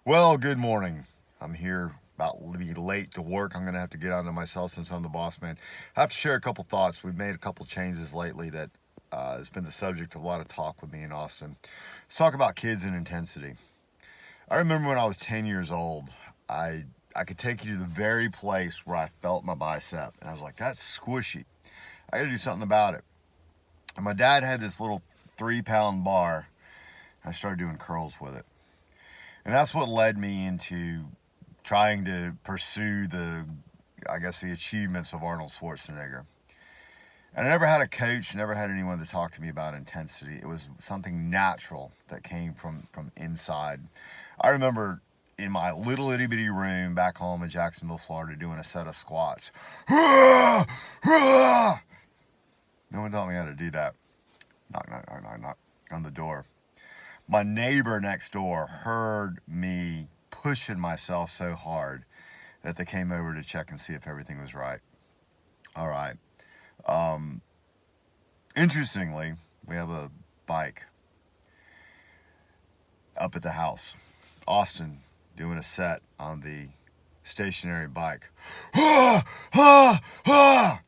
Well, good morning. I'm here about to be late to work. I'm going to have to get onto myself since I'm the boss man. I have to share a couple thoughts. We've made a couple changes lately that has been the subject of a lot of talk with me in Austin. Let's talk about kids and intensity. I remember when I was 10 years old, I I could take you to the very place where I felt my bicep, and I was like, "That's squishy. I got to do something about it." And my dad had this little 3 pound bar. I started doing curls with it. And that's what led me into trying to pursue the achievements of Arnold Schwarzenegger. And I never had a coach, never had anyone to talk to me about intensity. It was something natural that came from inside. I remember in my little itty bitty room back home in Jacksonville, Florida, doing a set of squats. No one taught me how to do that. Knock, knock, knock, knock, knock on the door. My neighbor next door heard me pushing myself so hard that they came over to check and see if everything was right. All right. Um, Interestingly, we have a bike up at the house. Austin doing a set on the stationary bike. Ah, ah, ah.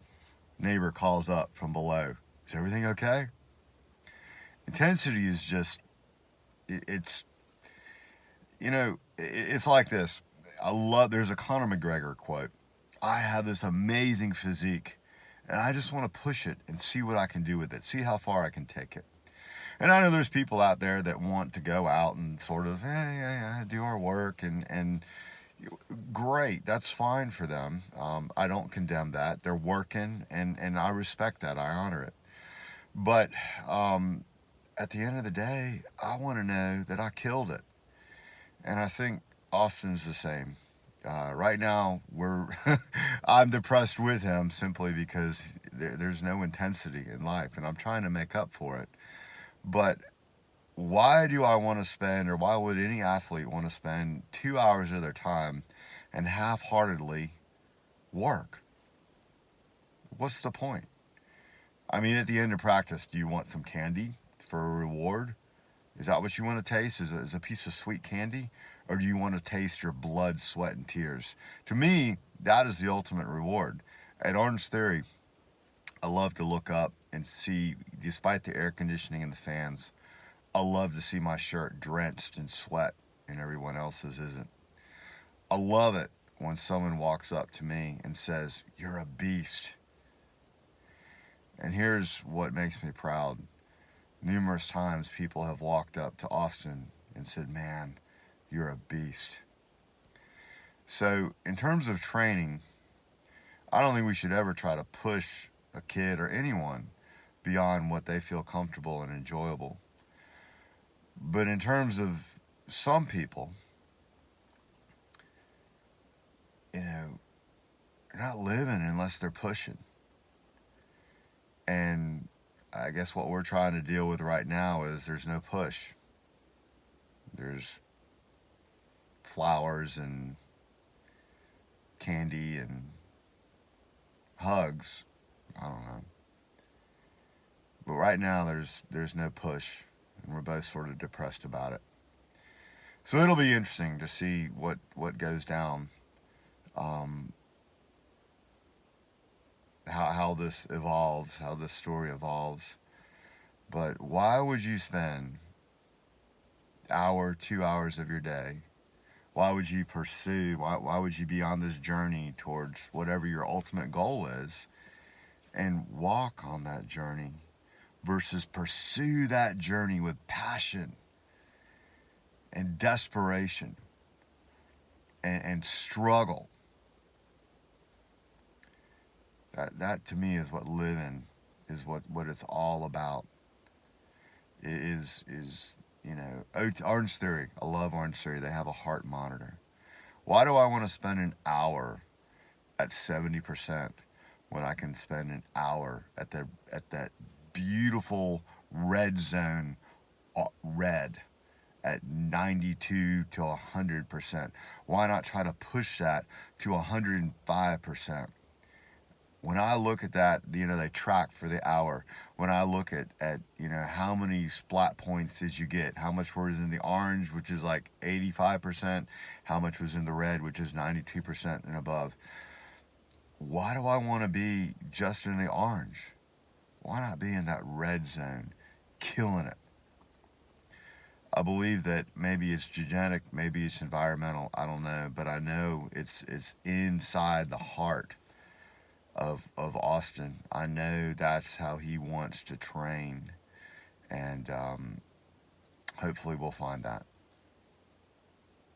Neighbor calls up from below. Is everything okay? Intensity is just, it's, it's like this. There's a Conor McGregor quote. I have this amazing physique, and I just want to push it and see what I can do with it, see how far I can take it. And I know there's people out there that want to go out and sort of, do our work, and great, that's fine for them. I don't condemn that. They're working, and I respect that. I honor it. But at the end of the day, I want to know that I killed it. And I think Austin's the same. Right now, I'm depressed with him simply because there's no intensity in life, and I'm trying to make up for it. But why do I want to spend, or why would any athlete want to spend 2 hours of their time and half-heartedly work? What's the point? I mean, at the end of practice, do you want some candy for a reward? Is that what you want to taste? Is a piece of sweet candy? Or do you want to taste your blood, sweat, and tears? To me, that is the ultimate reward. At Orange Theory, I love to look up and see, despite the air conditioning and the fans, I love to see my shirt drenched in sweat and everyone else's isn't. I love it when someone walks up to me and says, "You're a beast." And here's what makes me proud. Numerous times people have walked up to Austin and said, "Man, you're a beast." So, in terms of training, I don't think we should ever try to push a kid or anyone beyond what they feel comfortable and enjoyable. But in terms of some people, they're not living unless they're pushing. And I guess what we're trying to deal with right now is there's no push. There's flowers and candy and hugs. I don't know. But right now there's no push, and we're both sort of depressed about it. So it'll be interesting to see what goes down. Um, how this evolves, how this story evolves. But why would you spend hour, 2 hours of your day? Why would you pursue? Why would you be on this journey towards whatever your ultimate goal is, and walk on that journey versus pursue that journey with passion and desperation and struggle? That to me is what living is, what it's all about. It is Orange Theory. I love Orange Theory. They have a heart monitor. Why do I want to spend an hour at 70% when I can spend an hour at that beautiful red zone, red at 92 to 100%? Why not try to push that to 105%? when I look at that, they track for the hour. When I look at how many splat points did you get, how much was in the orange, which is like 85%, how much was in the red, which is 92% and above. Why do I want to be just in the orange? Why not be in that red zone, killing it? I believe that maybe it's genetic, maybe it's environmental, I don't know, but I know it's inside the heart of Austin. I know that's how he wants to train, and hopefully we'll find that.